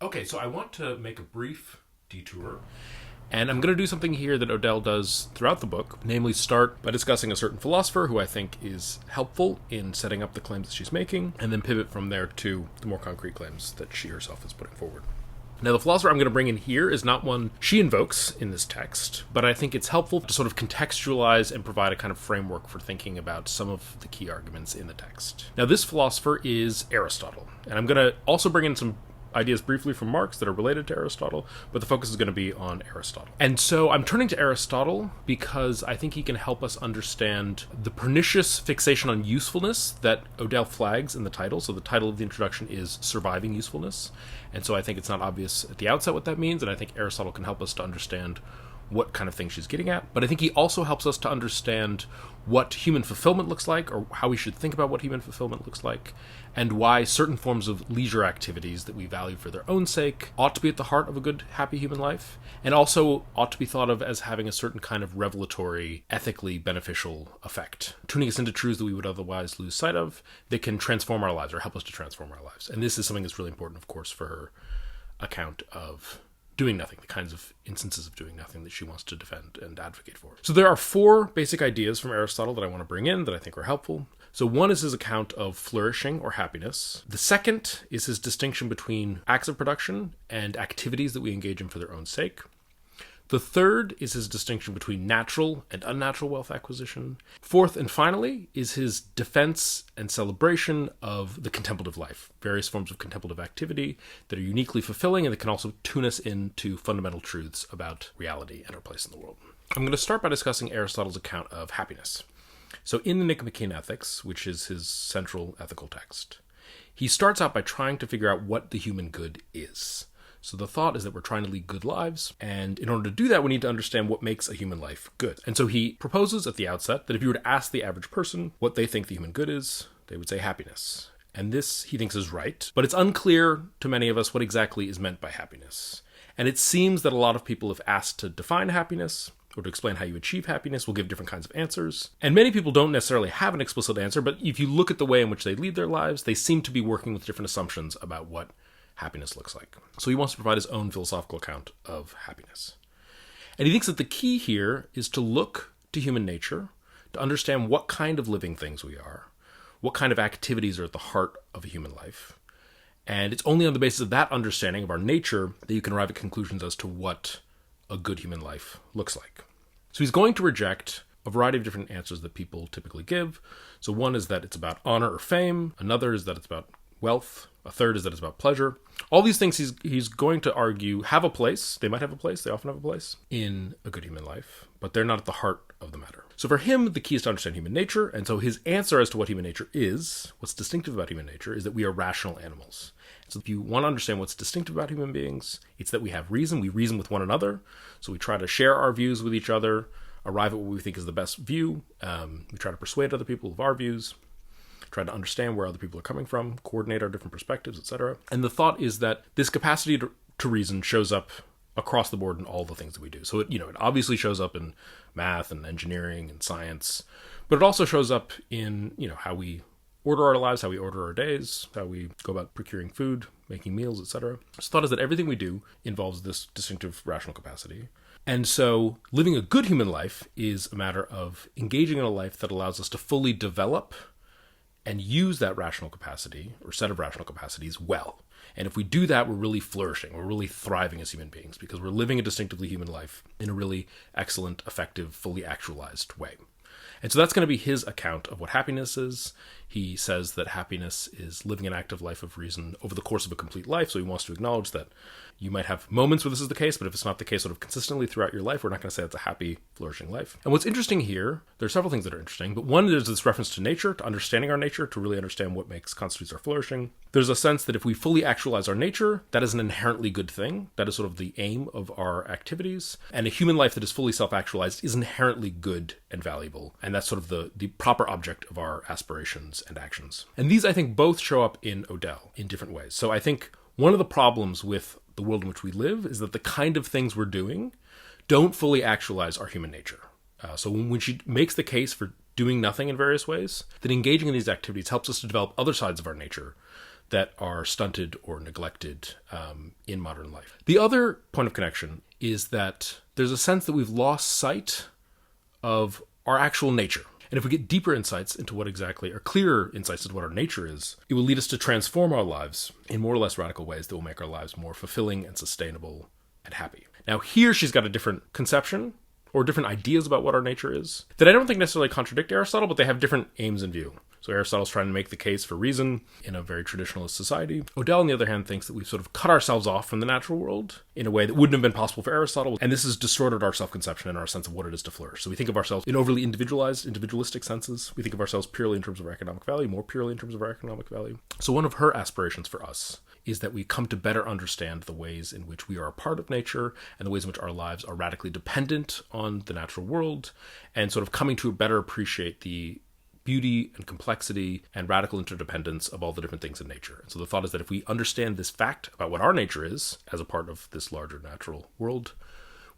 Okay, so I want to make a brief detour. And I'm going to do something here that Odell does throughout the book, namely start by discussing a certain philosopher who I think is helpful in setting up the claims that she's making, and then pivot from there to the more concrete claims that she herself is putting forward. Now, the philosopher I'm going to bring in here is not one she invokes in this text, but I think it's helpful to sort of contextualize and provide a kind of framework for thinking about some of the key arguments in the text. Now, this philosopher is Aristotle, and I'm going to also bring in some ideas briefly from Marx that are related to Aristotle, but the focus is going to be on Aristotle. And so I'm turning to Aristotle because I think he can help us understand the pernicious fixation on usefulness that Odell flags in the title. So the title of the introduction is Surviving Usefulness. And so I think it's not obvious at the outset what that means, and I think Aristotle can help us to understand what kind of thing she's getting at. But I think he also helps us to understand what human fulfillment looks like, or how we should think about what human fulfillment looks like, and why certain forms of leisure activities that we value for their own sake ought to be at the heart of a good, happy human life, and also ought to be thought of as having a certain kind of revelatory, ethically beneficial effect, tuning us into truths that we would otherwise lose sight of, that can transform our lives, or help us to transform our lives. And this is something that's really important, of course, for her account of doing nothing, the kinds of instances of doing nothing that she wants to defend and advocate for. So there are four basic ideas from Aristotle that I want to bring in that I think are helpful. So one is his account of flourishing or happiness. The second is his distinction between acts of production and activities that we engage in for their own sake. The third is his distinction between natural and unnatural wealth acquisition. Fourth and finally is his defense and celebration of the contemplative life, various forms of contemplative activity that are uniquely fulfilling and that can also tune us into fundamental truths about reality and our place in the world. I'm going to start by discussing Aristotle's account of happiness. So in the Nicomachean Ethics, which is his central ethical text, he starts out by trying to figure out what the human good is. So the thought is that we're trying to lead good lives, and in order to do that, we need to understand what makes a human life good. And so he proposes at the outset that if you were to ask the average person what they think the human good is, they would say happiness. And this, he thinks, is right, but it's unclear to many of us what exactly is meant by happiness. And it seems that a lot of people, if asked to define happiness, or to explain how you achieve happiness, will give different kinds of answers. And many people don't necessarily have an explicit answer, but if you look at the way in which they lead their lives, they seem to be working with different assumptions about what happiness looks like. So he wants to provide his own philosophical account of happiness. And he thinks that the key here is to look to human nature, to understand what kind of living things we are, what kind of activities are at the heart of a human life. And it's only on the basis of that understanding of our nature that you can arrive at conclusions as to what a good human life looks like. So he's going to reject a variety of different answers that people typically give. So one is that it's about honor or fame. Another is that it's about wealth. A third is that it's about pleasure. All these things he's going to argue have a place. They might have a place. They often have a place in a good human life, but they're not at the heart of the matter. So for him, the key is to understand human nature. And so his answer as to what human nature is, what's distinctive about human nature, is that we are rational animals. So if you want to understand what's distinctive about human beings, it's that we have reason. We reason with one another. So we try to share our views with each other, arrive at what we think is the best view. We try to persuade other people of our views, try to understand where other people are coming from, coordinate our different perspectives, etc. And the thought is that this capacity to reason shows up across the board in all the things that we do. So it obviously shows up in math and engineering and science, but it also shows up in, how we order our lives, how we order our days, how we go about procuring food, making meals, etc. So the thought is that everything we do involves this distinctive rational capacity. And so living a good human life is a matter of engaging in a life that allows us to fully develop and use that rational capacity or set of rational capacities well. And if we do that, we're really flourishing. We're really thriving as human beings because we're living a distinctively human life in a really excellent, effective, fully actualized way. And so that's going to be his account of what happiness is. He says that happiness is living an active life of reason over the course of a complete life. So he wants to acknowledge that you might have moments where this is the case, but if it's not the case sort of consistently throughout your life, we're not going to say it's a happy, flourishing life. And what's interesting here, there are several things that are interesting, but one is this reference to nature, to understanding our nature, to really understand what constitutes our flourishing. There's a sense that if we fully actualize our nature, that is an inherently good thing. That is sort of the aim of our activities. And a human life that is fully self-actualized is inherently good and valuable. And that's sort of the proper object of our aspirations and actions. And these, I think, both show up in Odell in different ways. So I think one of the problems with the world in which we live is that the kind of things we're doing don't fully actualize our human nature. So when she makes the case for doing nothing in various ways, that engaging in these activities helps us to develop other sides of our nature that are stunted or neglected in modern life. The other point of connection is that there's a sense that we've lost sight of our actual nature. And if we get deeper insights into what exactly, or clearer insights into what our nature is, it will lead us to transform our lives in more or less radical ways that will make our lives more fulfilling and sustainable and happy. Now here she's got a different conception, or different ideas about what our nature is, that I don't think necessarily contradict Aristotle, but they have different aims in view. So Aristotle's trying to make the case for reason in a very traditionalist society. Odell, on the other hand, thinks that we've sort of cut ourselves off from the natural world in a way that wouldn't have been possible for Aristotle, and this has distorted our self-conception and our sense of what it is to flourish. So we think of ourselves in overly individualized, individualistic senses. We think of ourselves purely in terms of our economic value, more purely in terms of our economic value. So one of her aspirations for us is that we come to better understand the ways in which we are a part of nature and the ways in which our lives are radically dependent on the natural world, and sort of coming to better appreciate the beauty and complexity and radical interdependence of all the different things in nature. And so the thought is that if we understand this fact about what our nature is as a part of this larger natural world,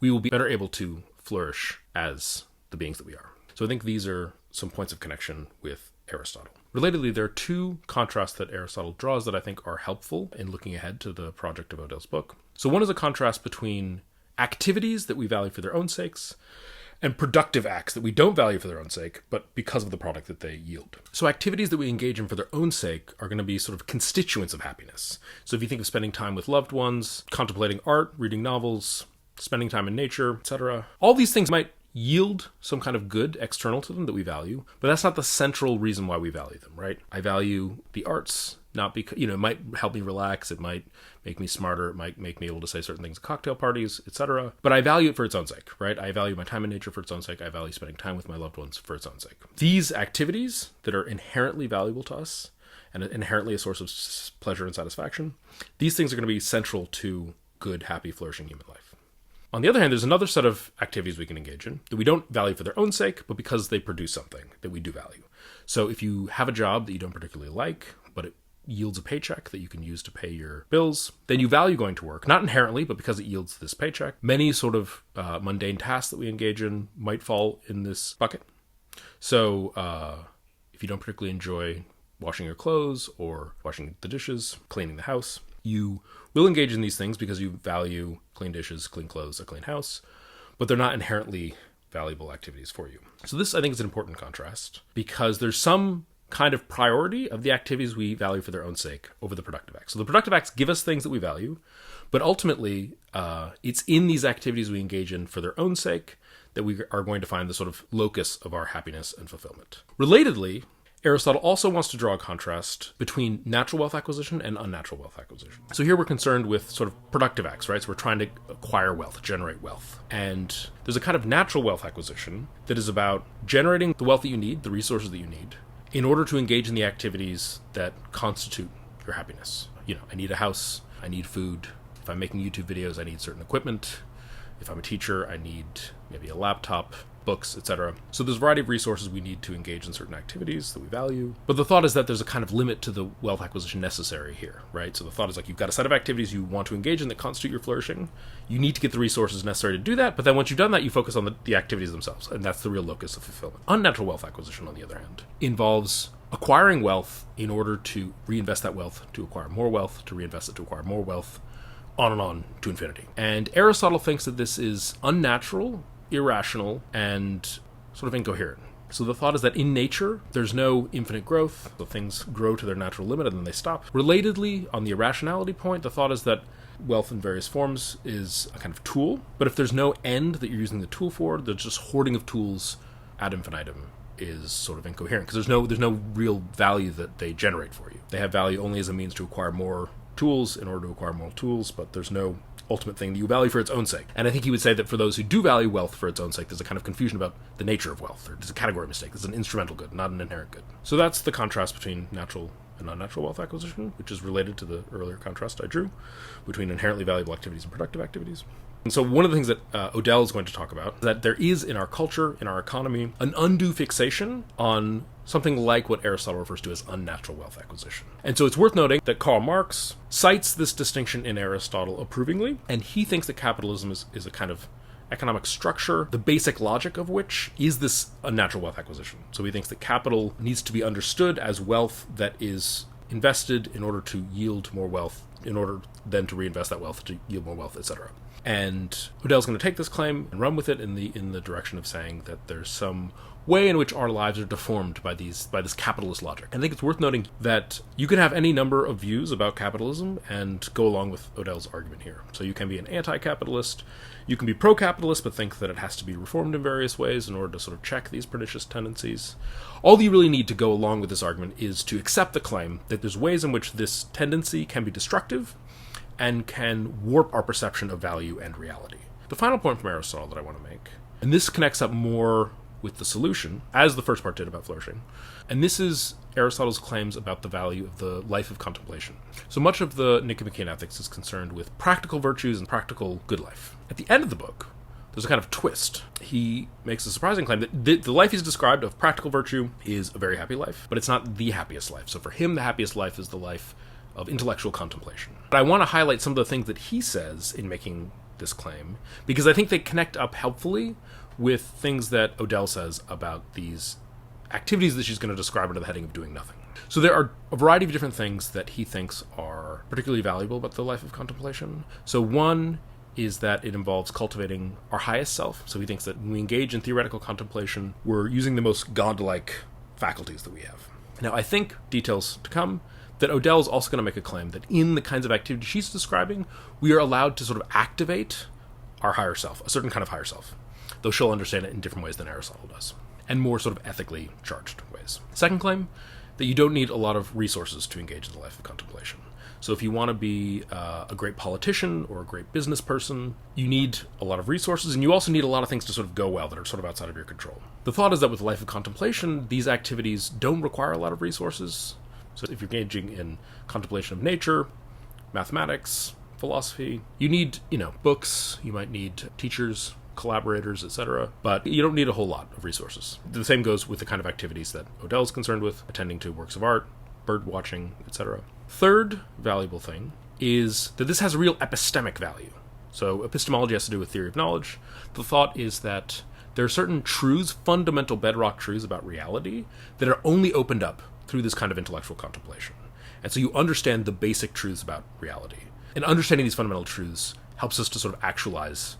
we will be better able to flourish as the beings that we are. So I think these are some points of connection with Aristotle. Relatedly, there are two contrasts that Aristotle draws that I think are helpful in looking ahead to the project of Odell's book. So one is a contrast between activities that we value for their own sakes and productive acts that we don't value for their own sake, but because of the product that they yield. So activities that we engage in for their own sake are going to be sort of constituents of happiness. So if you think of spending time with loved ones, contemplating art, reading novels, spending time in nature, etc., all these things might yield some kind of good external to them that we value, but that's not the central reason why we value them, right? I value the arts, not because, it might help me relax, it might make me smarter, it might make me able to say certain things at cocktail parties, etc. But I value it for its own sake, right? I value my time in nature for its own sake. I value spending time with my loved ones for its own sake. These activities that are inherently valuable to us and inherently a source of pleasure and satisfaction, these things are going to be central to good, happy, flourishing human life. On the other hand, there's another set of activities we can engage in that we don't value for their own sake, but because they produce something that we do value. So if you have a job that you don't particularly like, but it yields a paycheck that you can use to pay your bills, then you value going to work, not inherently, but because it yields this paycheck. Many sort of mundane tasks that we engage in might fall in this bucket. So if you don't particularly enjoy washing your clothes or washing the dishes, cleaning the house, you will engage in these things because you value clean dishes, clean clothes, a clean house, but they're not inherently valuable activities for you. So this, I think, is an important contrast because there's some kind of priority of the activities we value for their own sake over the productive acts. So the productive acts give us things that we value, but ultimately it's in these activities we engage in for their own sake that we are going to find the sort of locus of our happiness and fulfillment. Relatedly, Aristotle also wants to draw a contrast between natural wealth acquisition and unnatural wealth acquisition. So here we're concerned with sort of productive acts, right? So we're trying to acquire wealth, generate wealth. And there's a kind of natural wealth acquisition that is about generating the wealth that you need, the resources that you need, in order to engage in the activities that constitute your happiness. I need a house, I need food. If I'm making YouTube videos, I need certain equipment. If I'm a teacher, I need maybe a laptop, books, etc. So there's a variety of resources we need to engage in certain activities that we value. But the thought is that there's a kind of limit to the wealth acquisition necessary here, right? So the thought is like you've got a set of activities you want to engage in that constitute your flourishing. You need to get the resources necessary to do that, but then once you've done that, you focus on the activities themselves, and that's the real locus of fulfillment. Unnatural wealth acquisition, on the other hand, involves acquiring wealth in order to reinvest that wealth, to acquire more wealth, to reinvest it to acquire more wealth, on and on to infinity. And Aristotle thinks that this is unnatural, irrational, and sort of incoherent. So the thought is that in nature, there's no infinite growth. So things grow to their natural limit and then they stop. Relatedly, on the irrationality point, the thought is that wealth in various forms is a kind of tool. But if there's no end that you're using the tool for, there's just hoarding of tools ad infinitum is sort of incoherent because there's no real value that they generate for you. They have value only as a means to acquire more tools in order to acquire more tools, but there's no ultimate thing that you value for its own sake. And I think he would say that for those who do value wealth for its own sake, there's a kind of confusion about the nature of wealth, or there's a category mistake. It's an instrumental good, not an inherent good. So that's the contrast between natural and unnatural wealth acquisition, which is related to the earlier contrast I drew between inherently valuable activities and productive activities. And so one of the things that Odell is going to talk about is that there is in our culture, in our economy, an undue fixation on something like what Aristotle refers to as unnatural wealth acquisition. And so it's worth noting that Karl Marx cites this distinction in Aristotle approvingly, and he thinks that capitalism is a kind of economic structure, the basic logic of which is this unnatural wealth acquisition. So he thinks that capital needs to be understood as wealth that is invested in order to yield more wealth, in order then to reinvest that wealth to yield more wealth, etc. And Odell's going to take this claim and run with it in the direction of saying that there's some way in which our lives are deformed by this capitalist logic. I think it's worth noting that you can have any number of views about capitalism and go along with Odell's argument here. So you can be an anti-capitalist, you can be pro-capitalist, but think that it has to be reformed in various ways in order to sort of check these pernicious tendencies. All you really need to go along with this argument is to accept the claim that there's ways in which this tendency can be destructive and can warp our perception of value and reality. The final point from Aristotle that I want to make, and this connects up more with the solution, as the first part did about flourishing, and this is Aristotle's claims about the value of the life of contemplation. So much of the Nicomachean Ethics is concerned with practical virtues and practical good life. At the end of the book, there's a kind of twist. He makes a surprising claim that the life he's described of practical virtue is a very happy life, but it's not the happiest life. So for him, the happiest life is the life of intellectual contemplation. But I want to highlight some of the things that he says in making this claim, because I think they connect up helpfully with things that Odell says about these activities that she's going to describe under the heading of doing nothing. So there are a variety of different things that he thinks are particularly valuable about the life of contemplation. So one is that it involves cultivating our highest self. So he thinks that when we engage in theoretical contemplation, we're using the most godlike faculties that we have. Now, I think, details to come, that Odell is also going to make a claim that in the kinds of activities she's describing, we are allowed to sort of activate our higher self, a certain kind of higher self, though she'll understand it in different ways than Aristotle does, and more sort of ethically charged ways. Second claim, that you don't need a lot of resources to engage in the life of contemplation. So if you want to be a great politician or a great business person, you need a lot of resources, and you also need a lot of things to sort of go well that are sort of outside of your control. The thought is that with the life of contemplation, these activities don't require a lot of resources. So if you're engaging in contemplation of nature, mathematics, philosophy, you need, books, you might need teachers, collaborators, etc., but you don't need a whole lot of resources. The same goes with the kind of activities that Odell is concerned with, attending to works of art, bird watching, etc. Third valuable thing is that this has a real epistemic value. So epistemology has to do with theory of knowledge. The thought is that there are certain truths, fundamental bedrock truths about reality, that are only opened up through this kind of intellectual contemplation. And so you understand the basic truths about reality. And understanding these fundamental truths helps us to sort of actualize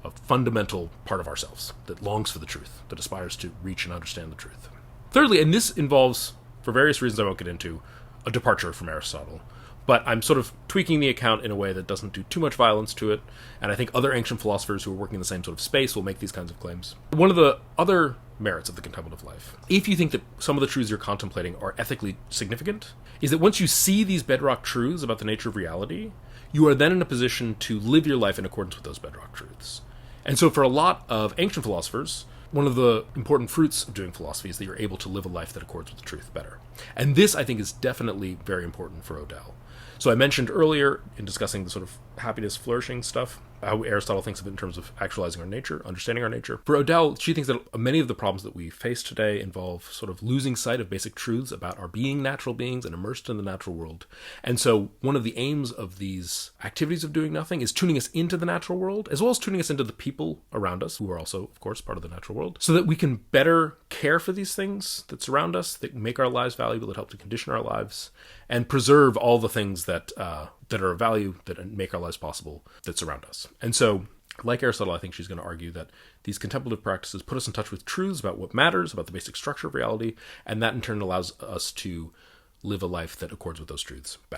a fundamental part of ourselves that longs for the truth, that aspires to reach and understand the truth. Thirdly, and this involves, for various reasons I won't get into, a departure from Aristotle, but I'm sort of tweaking the account in a way that doesn't do too much violence to it, and I think other ancient philosophers who are working in the same sort of space will make these kinds of claims. One of the other merits of the contemplative life, if you think that some of the truths you're contemplating are ethically significant, is that once you see these bedrock truths about the nature of reality, you are then in a position to live your life in accordance with those bedrock truths. And so for a lot of ancient philosophers, one of the important fruits of doing philosophy is that you're able to live a life that accords with the truth better. And this, I think, is definitely very important for Odell. So I mentioned earlier, in discussing the sort of happiness, flourishing stuff, how Aristotle thinks of it in terms of actualizing our nature, understanding our nature. For Odell, she thinks that many of the problems that we face today involve sort of losing sight of basic truths about our being natural beings and immersed in the natural world. And so one of the aims of these activities of doing nothing is tuning us into the natural world, as well as tuning us into the people around us, who are also, of course, part of the natural world, so that we can better care for these things that surround us, that make our lives valuable, that help to condition our lives, and preserve all the things that are of value, that make our lives possible, that surround us. And so, like Aristotle, I think she's going to argue that these contemplative practices put us in touch with truths about what matters, about the basic structure of reality, and that in turn allows us to live a life that accords with those truths better.